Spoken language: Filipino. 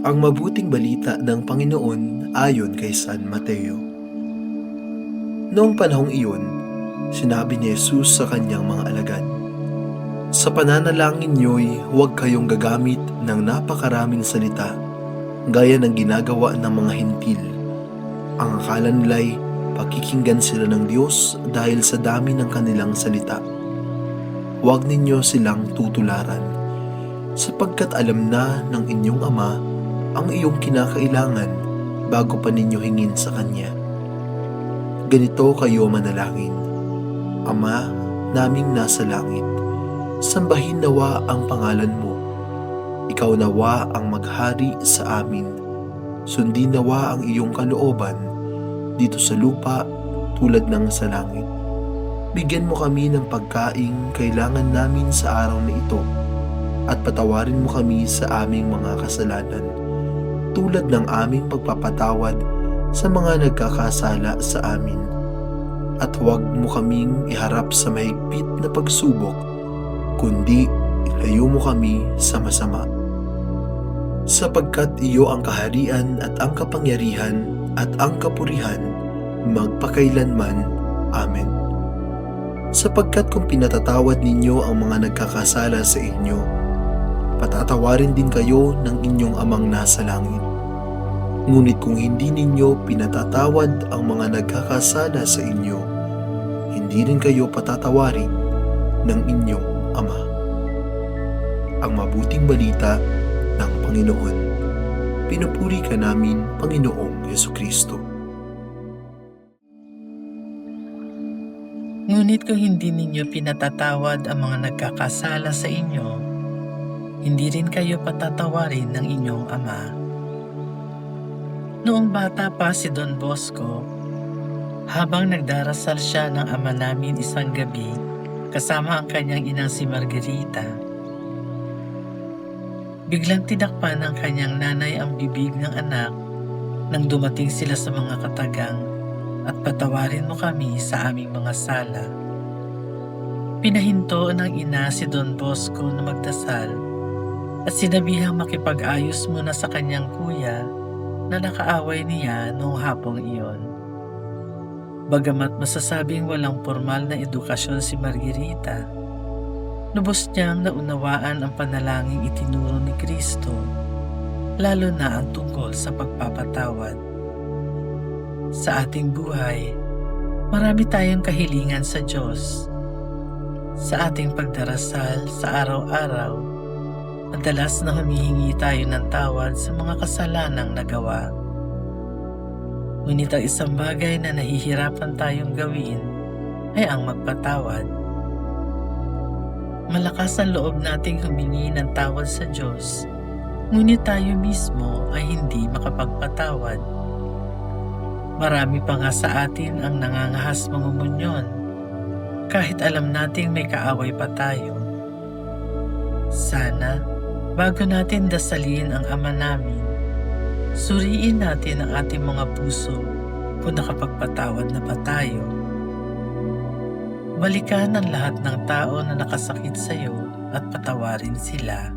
Ang mabuting balita ng Panginoon ayon kay San Mateo. Noong panahong iyon, sinabi ni Jesus sa kanyang mga alagad, "Sa pananalangin niyo'y huwag kayong gagamit ng napakaraming salita, gaya ng ginagawa ng mga hentil. Ang akala nila'y pakikinggan sila ng Diyos dahil sa dami ng kanilang salita. Huwag ninyo silang tutularan, sapagkat alam na ng inyong Ama ang iyong kinakailangan bago pa ninyo hingin sa Kanya. Ganito kayo manalangin: Ama naming nasa langit, sambahin nawa ang pangalan mo. Ikaw nawa ang maghari sa amin. Sundin nawa ang iyong kalooban dito sa lupa tulad ng sa langit. Bigyan mo kami ng pagkaing kailangan namin sa araw na ito, at patawarin mo kami sa aming mga kasalanan, tulad ng aming pagpapatawad sa mga nagkakasala sa amin. At huwag mo kaming iharap sa mahigpit na pagsubok, kundi ilayo mo kami sa masama. Sapagkat iyo ang kaharian at ang kapangyarihan at ang kapurihan magpakailanman. Amen. Sapagkat kung pinatatawad ninyo ang mga nagkakasala sa inyo, patatawarin din kayo ng inyong Amang nasa langit. Ngunit kung hindi ninyo pinatatawad ang mga nagkakasala sa inyo, hindi rin kayo patatawarin ng inyong Ama." Ang mabuting balita ng Panginoon. Pinupuri ka namin, Panginoong Jesucristo. Ngunit kung hindi ninyo pinatatawad ang mga nagkakasala sa inyo, hindi rin kayo patatawarin ng inyong Ama. Noong bata pa si Don Bosco, habang nagdarasal siya ng Ama namin isang gabi kasama ang kanyang inang si Margarita, biglang tinakpan ng kanyang nanay ang bibig ng anak nang dumating sila sa mga katagang, "At patawarin mo kami sa aming mga sala." Pinahinto ng ina si Don Bosco na magdasal at sinabihang makipag-ayos muna sa kanyang kuya na nakaaway niya noong hapong iyon. Bagamat masasabing walang formal na edukasyon si Margarita, lubos niyang naunawaan ang panalangin itinuro ni Kristo, lalo na ang tungkol sa pagpapatawad. Sa ating buhay, marami tayong kahilingan sa Diyos. Sa ating pagdarasal sa araw-araw, madalas na humihingi tayo ng tawad sa mga kasalanang nagawa. Ngunit ang isang bagay na nahihirapan tayong gawin ay ang magpatawad. Malakas ang loob nating humingi ng tawad sa Diyos, ngunit tayo mismo ay hindi makapagpatawad. Marami pa nga sa atin ang nangangahas mangumunyon, kahit alam nating may kaaway pa tayo. Sana, bago natin dasalin ang Ama namin, suriin natin ang ating mga puso kung nakapagpatawad na ba tayo. Balikan ang lahat ng tao na nakasakit sa iyo at patawarin sila.